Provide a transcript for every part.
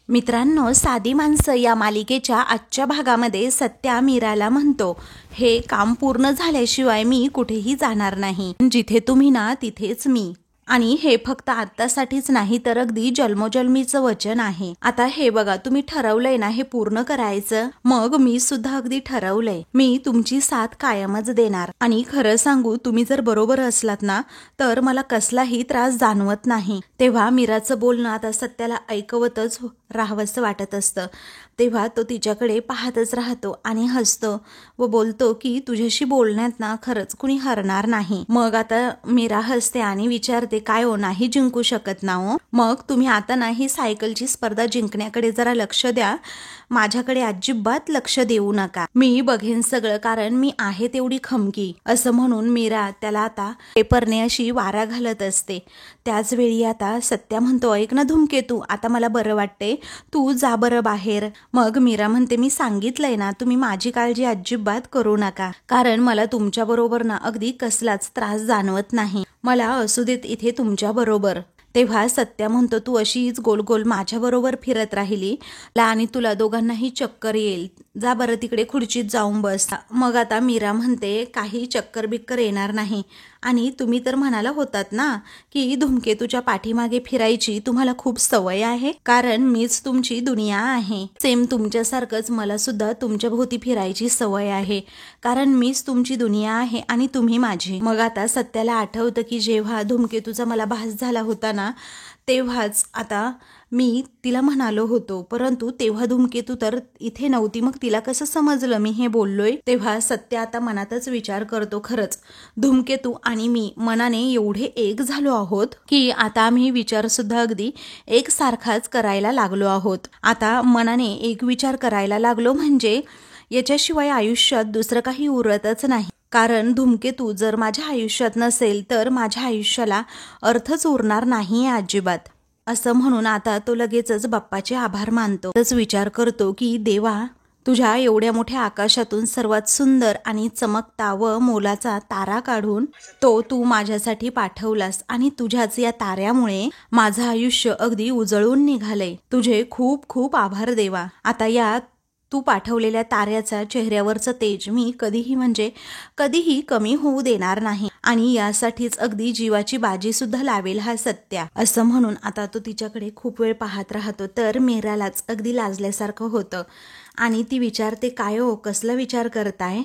मित्रांनो, साधी माणसं या मालिकेच्या आजच्या भागामध्ये सत्या मीराला म्हणतो, हे काम पूर्ण झाल्याशिवाय मी कुठेही जाणार नाही. जिथे तुम्ही ना तिथेच मी. आणि हे फक्त आत्तासाठीच नाही तर अगदी जन्मोजन्मीचं वचन आहे. आता हे बघा, तुम्ही ठरवलंय ना हे पूर्ण करायचं. मग मी सुद्धा अगदी ठरवलंय, मी तुमची साथ कायमच देणार. आणि खरं सांगू, तुम्ही जर बरोबर असलात ना तर मला कसलाही त्रास जाणवत नाही. तेव्हा मीराचं बोलणं आता सत्याला ऐकवतच राहावंसं वाटत असतं. तेव्हा तो तिच्याकडे पाहतच राहतो आणि हसतो व बोलतो की तुझ्याशी बोलण्यात ना खरंच कुणी हरणार नाही. मग आता मीरा हसते आणि विचारते, काय हो, नाही जिंकू शकत ना हो? मग तुम्ही आता ना ही सायकलची स्पर्धा जिंकण्याकडे जरा लक्ष द्या, माझ्याकडे अजिबात लक्ष देऊ नका. मी बघेन सगळं, कारण मी आहे तेवढी खमकी. असं म्हणून मीरा त्याला आता पेपरने अशी वारा घालत असते. त्याच वेळी आता सत्या म्हणतो, ऐक ना धूमकेतू, आता मला बरं वाटते, तू जा बरं बाहेर. मग मीरा म्हणते, मी सांगितलंय ना, तुम्ही माझी काळजी अजिबात करू नका, कारण मला तुमच्या बरोबर ना अगदी कसलाच त्रास जाणवत नाही. मला असू देत इथे तुमच्या बरोबर. तेव्हा सत्या म्हणतो, तू अशीच गोल गोल माझ्या बरोबर फिरत राहिली आणि तुला दोघांनाही चक्कर येईल. जा बरं तिकडे खुर्चीत जाऊन बस. मग आता मीरा म्हणते, काही चक्कर बिक्कर येणार नाही. आणि तुम्ही तर म्हणाला होतात ना की धूमकेतूच्या पाठीमागे फिरायची तुम्हाला खूप सवय आहे, कारण मीच तुमची दुनिया आहे. सेम तुमच्यासारखंच मला सुद्धा तुमच्या भोवती फिरायची सवय आहे, कारण मीच तुमची दुनिया आहे आणि तुम्ही माझी. मग आता सत्याला आठवतं की जेव्हा धूमकेतूचा मला भास झाला होता ना, तेव्हाच आता मी तिला म्हणालो होतो, परंतु तेव्हा धूमकेतू तर इथे नव्हती. मग तिला कसं समजलं मी हे बोललोय? तेव्हा सत्य आता मनातच विचार करतो, खरंच धूमकेतू आणि मी मनाने एवढे एक झालो आहोत की आता आम्ही विचार सुद्धा अगदी एक सारखाच करायला लागलो आहोत. आता मनाने एक विचार करायला लागलो म्हणजे याच्याशिवाय आयुष्यात दुसरं काही उरतच नाही. कारण धूमकेतू जर माझ्या आयुष्यात नसेल तर माझ्या आयुष्याला अर्थच उरणार नाही अजिबात. असं म्हणून आता तो लगेचच बाप्पाचे आभार मानतो. तच विचार करतो की देवा, तुझ्या एवढ्या मोठ्या आकाशातून सर्वात सुंदर आणि चमकता व मोलाचा तारा काढून तो तू माझ्यासाठी पाठवलास आणि तुझ्याच या ताऱ्यामुळे माझं आयुष्य अगदी उजळून निघालंय. तुझे खूप खूप आभार देवा. आता या तू पाठवलेल्या ताऱ्याचा चेहऱ्यावरचं तेज मी कधीही कमी होऊ देणार नाही आणि यासाठीच अगदी जीवाची बाजी सुद्धा लावेल हा सत्या. असं म्हणून आता तो तिच्याकडे खूप वेळ पाहत राहतो. तर मीरालाच अगदी लाजल्यासारखं होतं आणि ती विचारते, काय हो, कसला विचार करताय?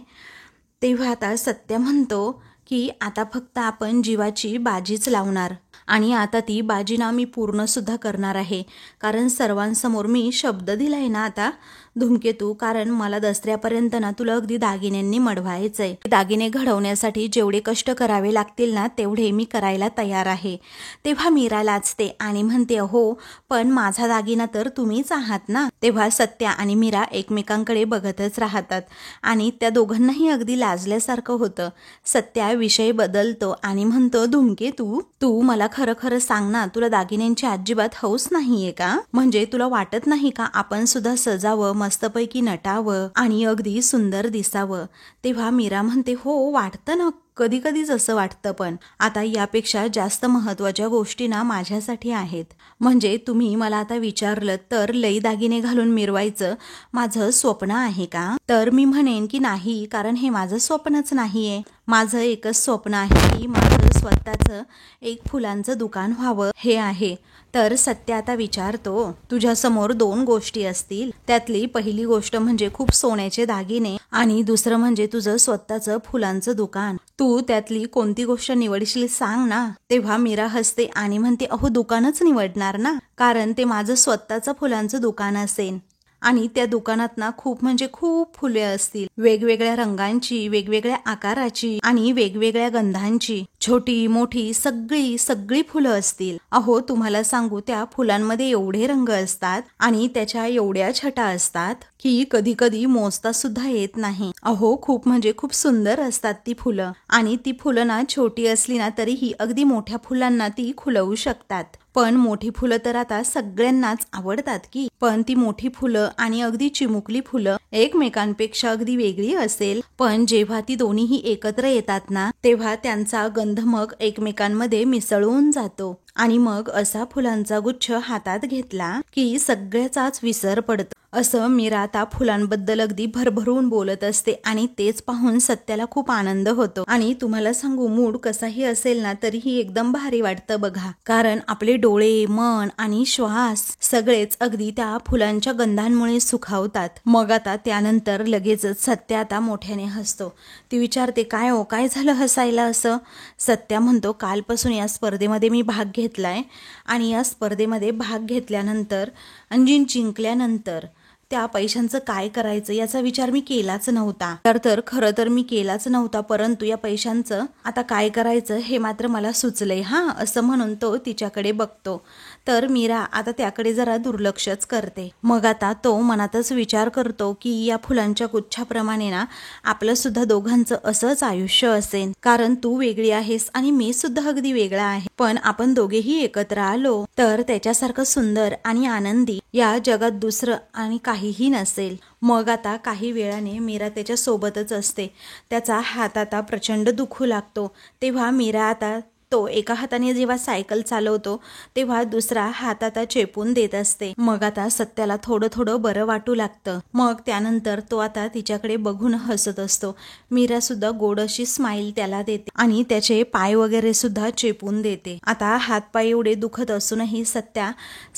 तेव्हा आता सत्या म्हणतो की आता फक्त आपण जीवाची बाजीच लावणार आणि आता ती बाजी ना मी पूर्ण सुद्धा करणार आहे, कारण सर्वांसमोर मी शब्द दिलाय ना आता धूमकेतू, कारण मला दसऱ्यापर्यंत ना तुला अगदी दागिन्यांनी मढवायचंय. दागिने घडवण्यासाठी जेवढे कष्ट करावे लागतील ना तेवढे मी करायला तयार आहे. तेव्हा मीरा लाजते आणि म्हणते, हो पण माझा दागिना तर तुम्हीच आहात ना. तेव्हा सत्या आणि मीरा एकमेकांकडे बघतच राहतात आणि त्या दोघांनाही अगदी लाजल्यासारखं होतं. सत्या विषय बदलतो आणि म्हणतो, धूमकेतू, तू मला खरं खरं सांग ना, तुला दागिन्यांची अजिबात हौस नाहीये का? म्हणजे तुला वाटत नाही का आपण सुद्धा सजावं, मस्तपैकी नटावं आणि अगदी सुंदर दिसावं? तेव्हा मीरा म्हणते, हो वाटतं ना, कधी कधीच असं वाटतं, पण आता यापेक्षा जास्त महत्वाच्या गोष्टी ना माझ्यासाठी आहेत. म्हणजे तुम्ही मला आता विचारलं तर लई दागिने घालून मिरवायचं माझं स्वप्न आहे का? तर मी म्हणेन की नाही, कारण हे माझं स्वप्नच नाहीये. माझं एकच स्वप्न आहे की माझं स्वतःचं एक फुलांचं दुकान व्हावं, हे आहे. तर सत्य आता विचारतो, तुझ्या समोर दोन गोष्टी असतील, त्यातली पहिली गोष्ट म्हणजे खूप सोन्याचे दागिने आणि दुसरं म्हणजे तुझं स्वतःचं फुलांचं दुकान. तू त्यातली कोणती गोष्ट निवडशील सांग ना. तेव्हा मीरा हसते आणि म्हणते, अहो दुकानच निवडणार ना, कारण ते माझं स्वतःचं फुलांचं दुकान असेल आणि त्या दुकानात ना खूप फुले असतील, वेगवेगळ्या रंगांची, वेगवेगळ्या आकाराची आणि वेगवेगळ्या गंधांची, छोटी मोठी सगळी फुलं असतील. अहो तुम्हाला सांगू, त्या फुलांमध्ये एवढे रंग असतात आणि त्याच्या एवढ्या छटा असतात की कधी कधी मोजता सुद्धा येत नाही. अहो खूप सुंदर असतात ती फुलं आणि ती फुलं ना छोटी असली ना तरीही अगदी मोठ्या फुलांना ती खुलवू शकतात. पण मोठी फुलं तर आता सगळ्यांनाच आवडतात की, पण ती मोठी फुलं आणि अगदी चिमुकली फुलं एकमेकांपेक्षा अगदी वेगळी असेल, पण जेव्हा ती दोन्हीही एकत्र येतात ना तेव्हा त्यांचा गंध मग एकमेकांमध्ये मिसळून जातो आणि मग असा फुलांचा गुच्छ हातात घेतला की सगळ्याचाच विसर पडतो. असं मीरा आता फुलांबद्दल अगदी भरभरून बोलत असते आणि तेच पाहून सत्याला खूप आनंद होतो. आणि तुम्हाला सांगू, मूड कसाही असेल ना तरीही एकदम भारी वाटतं बघा, कारण आपले डोळे, मन आणि श्वास सगळेच अगदी त्या फुलांच्या गंधांमुळे सुखावतात. मग आता त्यानंतर लगेचच सत्या आता मोठ्याने हसतो. ती विचारते, काय हो, काय झालं हसायला असं? सत्या म्हणतो, कालपासून या स्पर्धेमध्ये मी भाग घेतलाय आणि या स्पर्धेमध्ये भाग घेतल्यानंतर आणि जिंकल्यानंतर त्या पैशांचं काय करायचं याचा विचार मी केलाच नव्हता. तर खरं तर मी केलाच नव्हता, परंतु या पैशांचं आता काय करायचं हे मात्र मला सुचलंय हा, असं म्हणून तो तिच्याकडे बघतो. तर मीरा आता त्याकडे जरा दुर्लक्षच करते. मग आता तो मनातच विचार करतो की या फुलांच्या गुच्छाप्रमाणे ना आपलं सुद्धा दोघांचं असंच आयुष्य असेल, कारण तू वेगळी आहेस आणि मी सुद्धा अगदी वेगळा आहे, पण आपण दोघेही एकत्र आलो तर त्याच्यासारखं सुंदर आणि आनंदी या जगात दुसरं आणि काहीही नसेल. मग आता काही वेळाने मीरा त्याच्या सोबतच असते. त्याचा हात आता प्रचंड दुखू लागतो. तेव्हा मीरा आता तो एका हाताने जेव्हा सायकल चालवतो तेव्हा दुसरा हात आता चेपून देत असते. मग आता सत्याला थोडं थोडं बरं वाटू लागतं. मग त्यानंतर तो आता तिच्याकडे बघून हसत असतो. मीरा सुद्धा गोड अशी स्माईल त्याला देते आणि त्याचे पाय वगैरे सुद्धा चेपून देते. आता हातपाय एवढे दुखत असूनही सत्या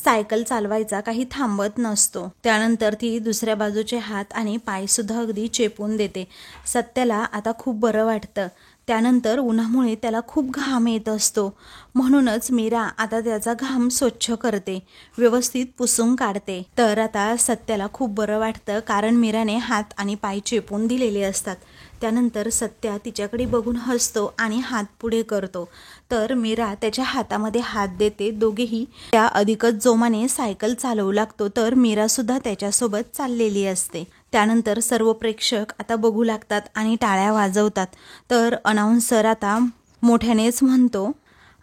सायकल चालवायचा काही थांबत नसतो. त्यानंतर ती दुसऱ्या बाजूचे हात आणि पाय सुद्धा अगदी चेपून देते. सत्याला आता खूप बरं वाटतं. त्यानंतर उन्हामुळे त्याला खूप घाम येत असतो, म्हणूनच मीरा आता त्याचा घाम स्वच्छ करते, व्यवस्थित पुसून काढते. तर आता सत्याला खूप बरं वाटतं, कारण मीराने हात आणि पाय चेपून दिलेले असतात. त्यानंतर सत्या तिच्याकडे बघून हसतो आणि हात पुढे करतो. तर मीरा त्याच्या हातामध्ये हात देते. दोघेही त्या अधिकच जोमाने सायकल चालवू लागतो. तर मीरा सुद्धा त्याच्यासोबत चाललेली असते. त्यानंतर सर्व प्रेक्षक आता बघू लागतात आणि टाळ्या वाजवतात. तर अनाउन्सर आता मोठ्यानेच म्हणतो,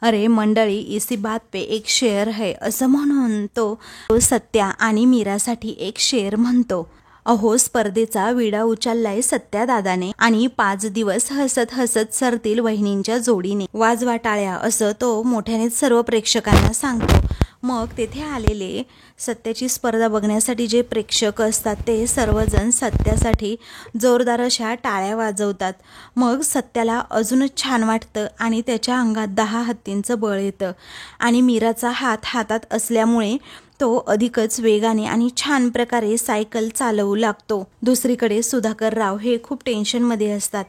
अरे मंडळी, इसी बात पे एक शेर है, असं म्हणून तो सत्या आणि मीरासाठी एक शेर म्हणतो. अहो, स्पर्धेचा विडा उचललाय सत्या दादाने आणि 5 दिवस हसत हसत सरतील वहिनींच्या जोडीने. वाजवा टाळ्या, असं तो मोठ्यानेच सर्व प्रेक्षकांना सांगतो. मग तेथे आलेले सत्याची स्पर्धा बघण्यासाठी जे प्रेक्षक असतात ते सर्वजण सत्यासाठी जोरदार अशा टाळ्या वाजवतात. मग सत्याला अजूनच छान वाटतं आणि त्याच्या अंगात 10 हत्तींचं बळ येतं आणि मीराचा हात हातात असल्यामुळे तो अधिकच वेगाने आणि छान प्रकारे सायकल चालवू लागतो. दुसरीकडे सुधाकर राव हे खूप टेन्शनमध्ये असतात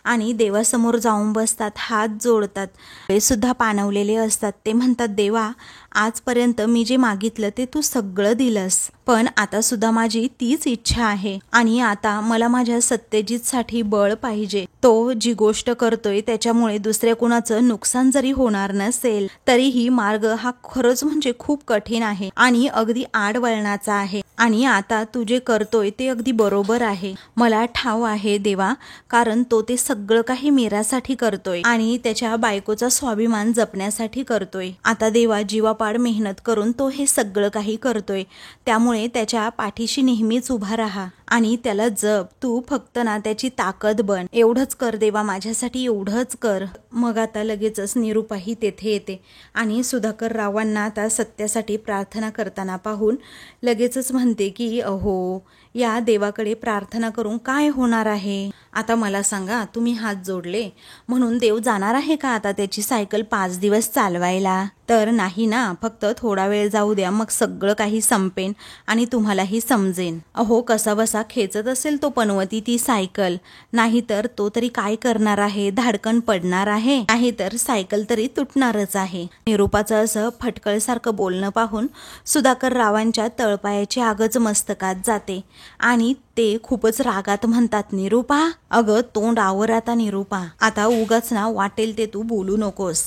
आणि देवासमोर जाऊन बसतात, हात जोडतात. ते सुद्धा पाणवलेले असतात. ते म्हणतात, देवा, आजपर्यंत मी जे मागितलं ते तू सगळं दिलंस, पण आता सुद्धा माझी तीच इच्छा आहे आणि आता मला माझ्या सत्यजितसाठी बळ पाहिजे. तो जी गोष्ट करतोय त्याच्यामुळे दुसऱ्या कुणाचं नुकसान जरी होणार नसेल तरीही मार्ग हा खरंच म्हणजे खूप कठीण आहे आणि अगदी आडवळणाचा आहे आणि आता तू जे करतोय ते अगदी बरोबर आहे. मला ठाव आहे देवा, कारण तो ते सगळं काही मीरासाठी करतोय आणि त्याच्या बायकोचा स्वाभिमान जपण्यासाठी करतोय. आता देवा, जीवापाड मेहनत करून तो हे सगळं काही करतोय, त्यामुळे त्याच्या पाठीशी नेहमीच उभा राहा आणि त्याला जप. तू फक्त ना त्याची ताकद बन. एवढंच कर देवा, माझ्यासाठी एवढंच कर. मग आता लगेचच निरूपाही तेथे येते आणि सुधाकर रावांना आता सत्यासाठी प्रार्थना करताना पाहून लगेचच म्हणते की अहो, या देवाकडे प्रार्थना करून काय होणार आहे? आता मला सांगा, तुम्ही हात जोडले म्हणून देव जाणार आहे का आता त्याची सायकल 5 दिवस चालवायला? तर नाही ना, फक्त थोडा वेळ जाऊ द्या, मग सगळं काही संपेन आणि तुम्हालाही समजेन. अहो, कसा बसा खेचत असेल तो पनवती ती सायकल, नाहीतर तो तरी काय करणार आहे? धाडकन पडणार आहे, नाहीतर सायकल तरी तुटणारच आहे. निरूपाचं असं फटकळसारखं बोलणं पाहून सुधाकर रावांच्या तळपायाची आगच मस्तकात जाते आणि ते खूपच रागात म्हणतात, निरूपा, अगं तोंड आवर आता निरूपा, आता उगाच ना वाटेल ते तू बोलू नकोस.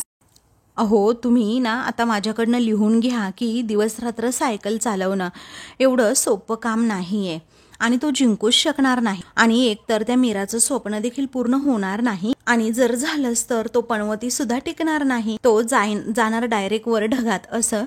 अहो, तुम्ही ना आता माझ्याकडनं लिहून घ्या की दिवस रात्र सायकल चालवणं एवढं सोपं काम नाहीये आणि तो जिंकूच शकणार नाही आणि एकतर त्या मीराचं स्वप्न देखील पूर्ण होणार नाही आणि जर झालंच तर तो पनवती सुद्धा टिकणार नाही, तो जाणार डायरेक्ट वर ढगात, असं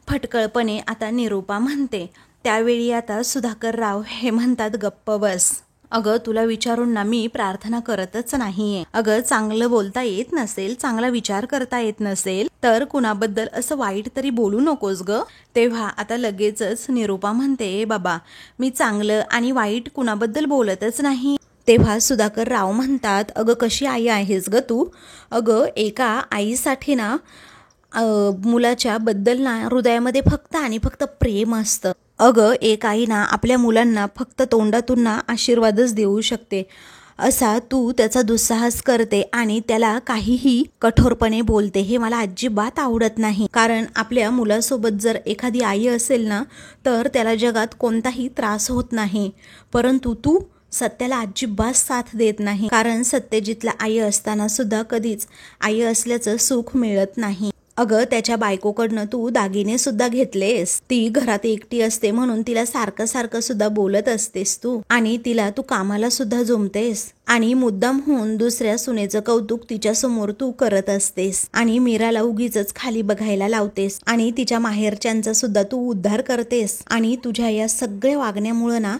फटकळपणे आता निरूपा म्हणते. त्यावेळी आता सुधाकर राव हे म्हणतात, गप्प बस. अगं तुला विचारून ना मी प्रार्थना करतच नाहीये. अगं चांगलं बोलता येत नसेल, चांगला विचार करता येत नसेल तर कुणाबद्दल असं वाईट तरी बोलू नकोस ग. तेव्हा आता लगेचच निरूपा म्हणते, बाबा मी चांगलं आणि वाईट कुणाबद्दल बोलतच नाही. तेव्हा सुधाकर राव म्हणतात, अगं कशी आई आहेस ग तू. अगं एका आईसाठी ना मुलाच्या बद्दल ना हृदयामध्ये फक्त आणि फक्त प्रेम असतं. अगं एक आई ना आपल्या मुलांना फक्त तोंडातून ना आशीर्वादच देऊ शकते. असा तू त्याचा दुस्साहस करते आणि त्याला काहीही कठोरपणे बोलते, हे मला अजिबात आवडत नाही. कारण आपल्या मुलासोबत जर एखादी आई असेल ना तर त्याला जगात कोणताही त्रास होत नाही. परंतु तू सत्याला अजिबात साथ देत नाही. कारण सत्यजितला आई असताना सुद्धा कधीच आई असल्याचं सुख मिळत नाही. अगं त्याच्या बायकोकडनं तू दागिने सुद्धा घेतलेस. ती घरात एकटी असते म्हणून तिला सारखं सारखं सुद्धा बोलत असतेस तू. आणि तिला तू कामाला सुद्धा जमतेस. आणि मुद्दाम होऊन दुसऱ्या सुनेचं कौतुक तिच्या समोर तू करत असतेस. आणि मीराला उगीच खाली बघायला लावतेस. आणि तिच्या माहेरच्यांचा सुद्धा तू उद्धार करतेस. आणि तुझ्या या सगळ्या वागण्यामुळे ना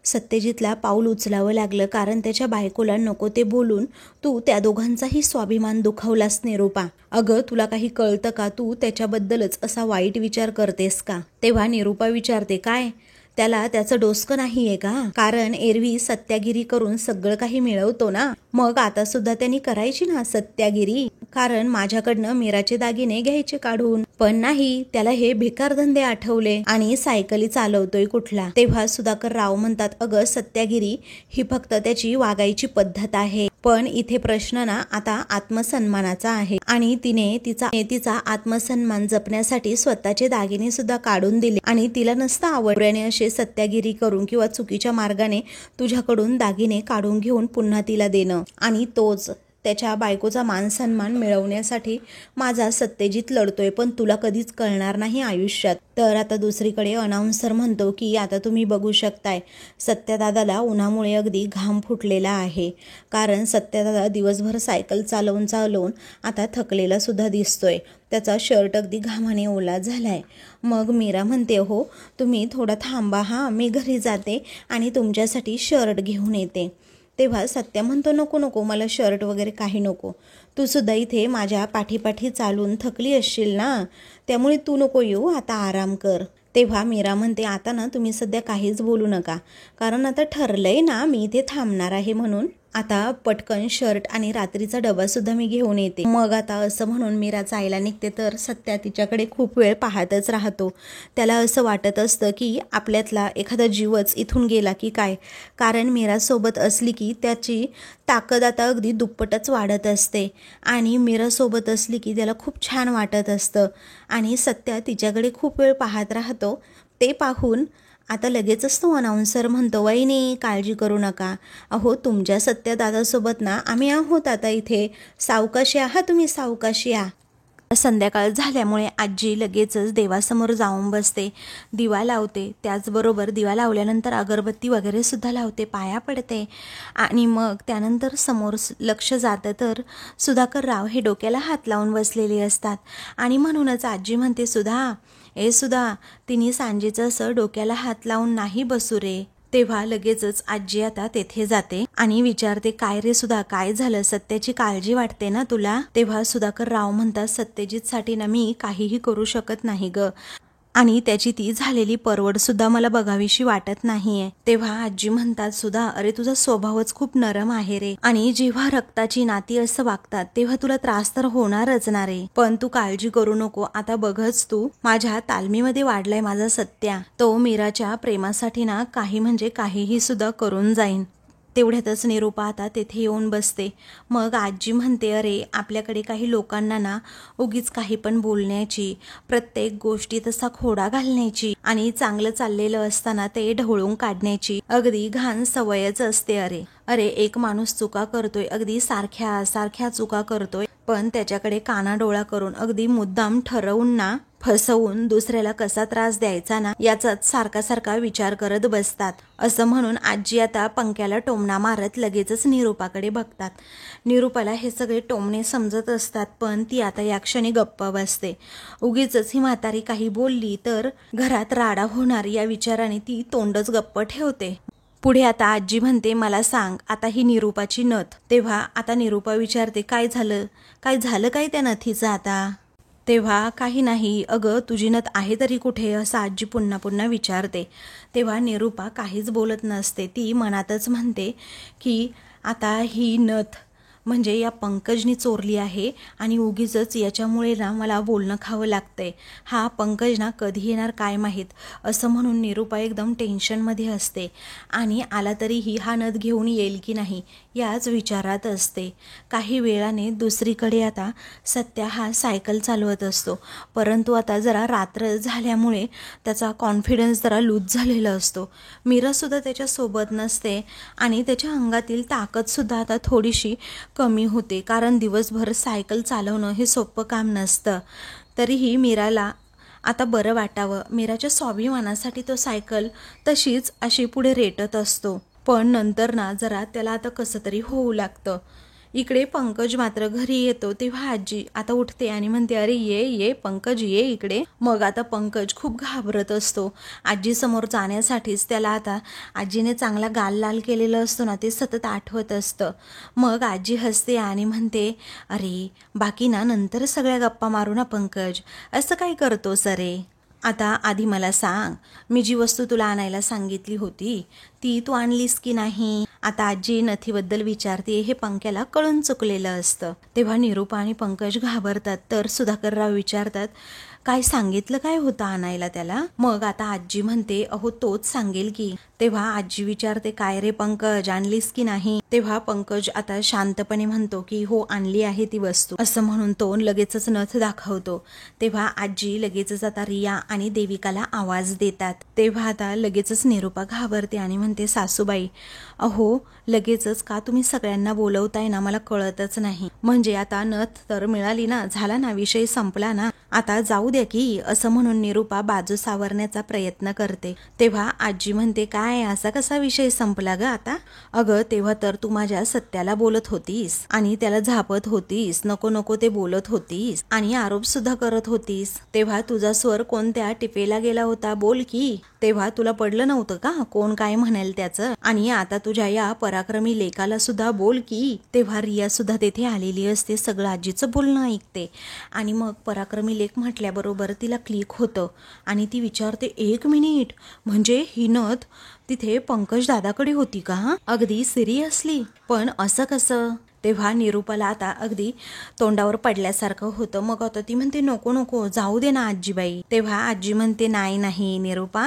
सत्यजितला पाऊल उचलावं लागलं. कारण त्याच्या बायकोला नको ते बोलून तू त्या दोघांचाही स्वाभिमान दुखावलास निरूपा. अगं तुला काही कळतं का, तू त्याच्याबद्दलच असा वाईट विचार करतेस का. तेव्हा निरूपा विचारते, काय त्याला त्याचं डोसकं नाहीये का. कारण एरवी सत्यागिरी करून सगळं काही मिळवतो ना, मग आता सुद्धा त्यांनी करायची ना सत्यागिरी. कारण माझ्याकडनं मीराचे दागिने घ्यायचे काढून, पण नाही, त्याला हे बेकार धंदे आठवले आणि सायकली चालवतोय कुठला. तेव्हा सुधाकर राव म्हणतात, अगं सत्यागिरी ही फक्त त्याची वागायची पद्धत आहे. पण इथे प्रश्न ना आता आत्मसन्मानाचा आहे. आणि तिने तिचा आत्मसन्मान जपण्यासाठी स्वतःचे दागिने सुद्धा काढून दिले. आणि तिला नसतं आवडल्याने असे सत्यागिरी करून किंवा चुकीच्या मार्गाने तुझ्याकडून दागिने काढून घेऊन पुन्हा तिला देणं. आणि तोच त्याच्या बायकोचा मानसन्मान मिळवण्यासाठी माझा सत्यजित लढतोय. पण तुला कधीच कळणार नाही आयुष्यात. तर आता दुसरीकडे अनाउन्सर म्हणतो की आता तुम्ही बघू शकताय सत्यदादाला उन्हामुळे अगदी घाम फुटलेला आहे. कारण सत्यदादा दिवसभर सायकल चालवून आता थकलेला सुद्धा दिसतोय. त्याचा शर्ट अगदी घामाने ओला झालाय. मग मीरा म्हणते, हो तुम्ही थोडा थांबा हा, मी घरी जाते आणि तुमच्यासाठी शर्ट घेऊन येते. तेव्हा सत्या म्हणतो, नको नको, मला शर्ट वगैरे काही नको. तू सुद्धा इथे माझ्या पाठीपाठी चालून थकली असशील ना, त्यामुळे तू नको येऊ, आता आराम कर. तेव्हा मीरा म्हणते, आता ना तुम्ही सध्या काहीच बोलू नका. कारण आता ठरलंय ना मी इथे थांबणार आहे म्हणून. आता पटकन शर्ट आणि रात्रीचा डबा सुद्धा मी घेऊन येते. मग आता असं म्हणून मीरा जायला निघते तर सत्या तिच्याकडे खूप वेळ पाहतच राहतो. त्याला असं वाटत असतं की आपल्यातला एखादा जीवच इथून गेला की काय. कारण मीरासोबत असली की त्याची ताकद आता अगदी दुप्पटच वाढत असते. आणि मीरासोबत असली की त्याला खूप छान वाटत असतं. आणि सत्या तिच्याकडे खूप वेळ पाहत राहतो. ते पाहून आता लगेचच तो अनाउन्सर म्हणतो, वहिनी काळजी करू नका, अहो तुमच्या सत्यदादासोबत ना आम्ही आहोत आता इथे, सावकाशी आहात तुम्ही, सावकाशी या. संध्याकाळ झाल्यामुळे आजी लगेचच देवासमोर जाऊन बसते, दिवा लावते. त्याचबरोबर दिवा लावल्यानंतर अगरबत्ती वगैरे सुद्धा लावते, पाया पडते. आणि मग त्यानंतर समोर लक्ष जातं तर सुधाकर राव हे डोक्याला हात लावून बसलेले असतात. आणि म्हणूनच आजी म्हणते, सुधा तिने सांजेचं असं डोक्याला हात लावून नाही बसू रे. तेव्हा लगेचच आजी आता तेथे जाते आणि विचारते, काय रे सुधा, काय झालं, सत्याची काळजी वाटते ना तुला. तेव्हा सुधाकर राव म्हणतात, सत्यजितसाठी ना मी काहीही करू शकत नाही ग. आणि त्याची ती झालेली परवड सुद्धा मला बघावीशी वाटत नाहीये. तेव्हा आजी म्हणतात, सुधा अरे तुझा स्वभावच खूप नरम आहे रे. आणि जेव्हा रक्ताची नाती असं वागतात तेव्हा तुला त्रास तर होणारच ना रे. पण तू काळजी करू नको, आता बघच तू माझ्या तालमीमध्ये वाढलाय माझा सत्या. तो मीराच्या प्रेमासाठी ना काही म्हणजे काहीही सुद्धा करून जाईन. तेवढ्यातच निरूपा आता तेथे येऊन बसते. मग आजी म्हणते, अरे आपल्याकडे काही लोकांना ना उगीच काही पण बोलण्याची, प्रत्येक गोष्टी तसा खोडा घालण्याची आणि चांगलं चाललेलं असताना ते ढवळून काढण्याची अगदी घाण सवयच असते. अरे एक माणूस चुका करतोय, अगदी सारख्या चुका करतोय, पण त्याच्याकडे कानाडोळा करून अगदी मुद्दाम ठरवून ना फसवून दुसऱ्याला कसा त्रास द्यायचा ना याचाच सारखा विचार करत बसतात. असं म्हणून आजी आता पंख्याला टोमणा मारत लगेचच निरूपाकडे बघतात. निरूपाला हे सगळे टोमणे समजत असतात, पण ती आता या क्षणी गप्प बसते. उगीच ही म्हातारी काही बोलली तर घरात राडा होणार या विचाराने ती तोंडच गप्प ठेवते. पुढे आता आजी म्हणते मला सांग आता ही निरूपाची नथ. तेव्हा आता निरूपा विचारते काय झालं काय त्या नथीचं आता. तेव्हा काही नाही अगं तुझी नथ आहे तरी कुठे असं आजी पुन्हा पुन्हा विचारते. तेव्हा निरूपा काहीच बोलत नसते. ती मनातच म्हणते की आता ही नथ म्हणजे या पंकजनी चोरली आहे आणि उगीचच याच्यामुळे ना मला बोलणं खावं लागतंय. हा पंकज ना कधी येणार काय माहीत असं म्हणून निरूपा एकदम टेन्शनमध्ये असते आणि आला तरीही हा नथ घेऊन येईल की नाही याच विचारात असते. काही वेळाने दुसरीकडे आता सत्या हा सायकल चालवत असतो, परंतु आता जरा रात्र झाल्यामुळे त्याचा कॉन्फिडन्स जरा लूज झालेला असतो. मीरासुद्धा त्याच्यासोबत नसते आणि त्याच्या अंगातील ताकदसुद्धा आता थोडीशी कमी होते, कारण दिवसभर सायकल चालवणं हे सोपं काम नसतं. तरीही मीराला आता बरं वाटावं, मीराच्या स्वाभिमानासाठी तो सायकल तशीच अशी पुढे रेटत असतो. पण नंतर ना जरा त्याला आता कसं तरी होऊ लागतं. इकडे पंकज मात्र घरी येतो तेव्हा आजी आता उठते आणि म्हणते अरे ये ये पंकज ये इकडे. मग आता पंकज खूप घाबरत असतो. आजी समोर जाण्यासाठीच त्याला आता आजीने चांगला गाल लाल केलेलं असतो ना ते सतत आठवत असतं. मग आजी हसते आणि म्हणते अरे बाकी ना नंतर सगळ्या गप्पा मारू ना पंकज, असं काय करतोस अरे. आता आधी मला सांग मी जी वस्तू तुला आणायला सांगितली होती ती तू आणलीस की नाही. आता आजी नथीबद्दल विचारते हे पंक्याला कळून चुकलेलं असतं. तेव्हा निरूपा आणि पंकज घाबरतात तर सुधाकरराव विचारतात काय सांगितलं काय होतं आणायला त्याला. मग आता आजी म्हणते अहो तोच सांगेल की. तेव्हा आजी विचारते काय रे पंकज आणलीस की नाही. तेव्हा पंकज आता शांतपणे म्हणतो की हो आणली आहे ती वस्तू असं म्हणून तो लगेचच नथ दाखवतो. तेव्हा आजी लगेचच आता रिया आणि देविकाला आवाज देतात. तेव्हा आता लगेचच निरूपा घाबरते आणि म्हणते सासूबाई अहो लगेचच का तुम्ही सगळ्यांना बोलवताय ना मला कळतच नाही. म्हणजे आता नथ तर मिळाली ना, झाला ना विषय संपला ना, आता जाऊ द्या की असं म्हणून निरूपा बाजू सावरण्याचा प्रयत्न करते. तेव्हा आजी म्हणते काय असा कसा विषय संपला ग आता. अगं तेव्हा तर तू माझ्या सत्याला बोलत होतीस आणि त्याला झापत होतीस, नको नको ते बोलत होतीस आणि आरोप सुद्धा करत होतीस. तेव्हा तुझा स्वर कोणत्या टिपेला गेला होता बोल की. तेव्हा तुला पडलं नव्हतं का कोण काय म्हणेल त्याचं. आणि आता तुझ्या या पराक्रमी लेकाला सुद्धा बोल की. तेव्हा रिया सुद्धा तेथे आलेली असते, सगळं आजीचं बोलणं ऐकते आणि मग पराक्रमी लेख म्हटल्याबरोबर तिला क्लिक होतं आणि ती विचारते एक मिनिट म्हणजे ही नथ तिथे पंकज दादाकडे होती का अगदी सिरियसली. पण असं कसं. तेव्हा निरूपाला आता अगदी तोंडावर पडल्यासारखं होतं. मग आता ती म्हणते नको नको जाऊ दे ना आजीबाई. तेव्हा आजी म्हणते नाही निरूपा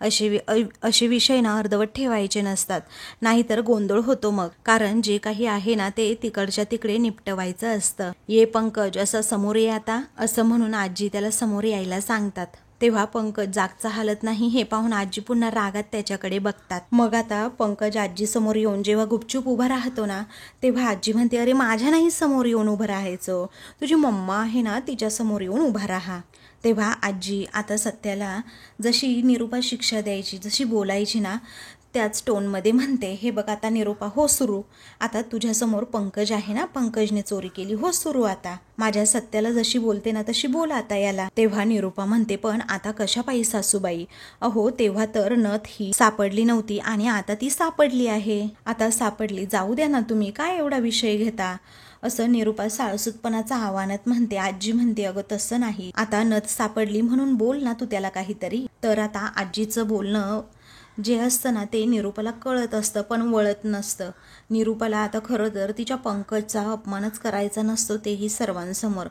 असे विषय ना अर्धवट ठेवायचे नसतात, नाहीतर गोंधळ होतो मग. कारण जे काही आहे ना ते तिकडच्या तिकडे निपटवायचं असतं. ये पंकज असं समोर ये आता असं म्हणून आजी त्याला समोर यायला सांगतात. तेव्हा पंकज जागचा हालत नाही हे पाहून आजी पुन्हा रागात त्याच्याकडे बघतात. मग आता पंकज आजी समोर येऊन जेव्हा गुपचूप उभा राहतो ना तेव्हा आजी म्हणते अरे माझ्या नाही समोर येऊन उभं राहायचं, तुझी मम्मा आहे ना तिच्या समोर येऊन उभा राहा. तेव्हा आजी आता सत्याला जशी निरूपा शिक्षा द्यायची जशी बोलायची ना त्याच टोनमध्ये म्हणते हे बघ आता निरूपा हो सुरू. आता तुझ्यासमोर पंकज आहे ना, पंकजने चोरी केली हो सुरू. आता माझ्या सत्याला जशी बोलते ना तशी बोल आता याला. तेव्हा निरूपा म्हणते पण आता कशापायी सासूबाई. अहो तेव्हा तर नथ ही सापडली नव्हती आणि आता ती सापडली आहे. आता सापडली जाऊ द्या ना तुम्ही काय एवढा विषय घेता असं निरूपा साळसूतपणाचा आव्हानात म्हणते. आजी म्हणते अगं तसं नाही, आता नथ सापडली म्हणून बोल ना तू त्याला काहीतरी. तर आता आजीचं बोलणं जे असतं ना ते निरूपाला कळत असतं पण वळत नसतं. निरूपाला आता खरं तर तिच्या पंकजचा अपमानच करायचा नसतो तेही सर्वांसमोर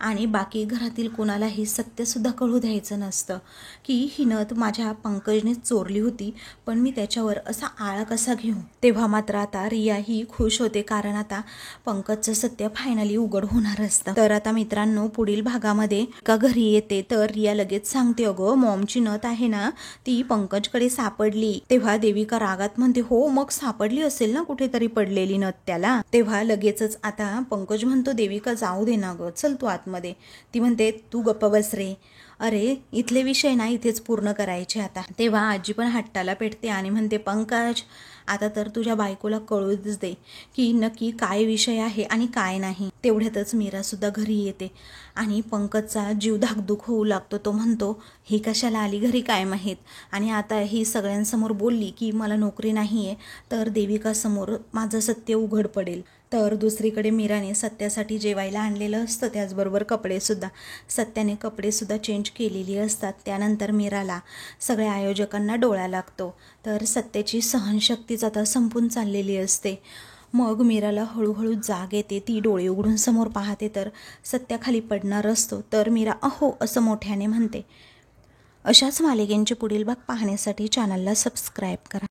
आणि बाकी घरातील कुणालाही सत्यसुद्धा कळू द्यायचं नसतं की ही नथ माझ्या पंकजने चोरली होती पण मी त्याच्यावर असा आळा कसा घेऊ. तेव्हा मात्र आता रिया ही खुश होते कारण आता पंकजचं सत्य फायनली उघड होणार असतं. तर आता मित्रांनो पुढील भागामध्ये का घरी येते तर रिया लगेच सांगते अगं मॉमची नथ आहे ना ती पंकजकडे सापडली. तेव्हा देविका रागात म्हणते हो मग सापडली असेल ना कुठेतरी पडलेली नथ त्याला. तेव्हा लगेचच आता पंकज म्हणतो देविका जाऊ दे ना ग चल तू आतमध्ये. ती म्हणते तू गप्प बस रे अरे इथले विषय ना इथेच पूर्ण करायचे आता. तेव्हा आजी पण हट्टाला पेटते आणि म्हणते, पंकज आता तर तुझ्या बायकोला कळूच दे की नक्की काय विषय आहे आणि काय नाही. तेवढ्यातच मीरासुद्धा घरी येते आणि पंकजचा जीव धाकधूक होऊ लागतो. तो म्हणतो, ही कशाला आली घरी काय माहीत, आणि आता ही सगळ्यांसमोर बोलली की मला नोकरी नाही आहे तर देविकासमोर माझं सत्य उघड पडेल. तर दुसरीकडे मीराने सत्यासाठी जेवायला आणलेलं असतं, त्याचबरोबर कपडेसुद्धा. सत्याने कपडेसुद्धा चेंज केलेली असतात. त्यानंतर मीराला सगळ्या आयोजकांना डोळा लागतो. तर सत्याची सहनशक्तीच आता संपून चाललेली असते. मग मीराला हळूहळू जाग येते. ती डोळे उघडून समोर पाहते तर सत्या खाली पडणार असतो. तर मीरा अहो असं मोठ्याने म्हणते. अशाच मालिकेंचे पुढील भाग पाहण्यासाठी चॅनलला सबस्क्राईब करा.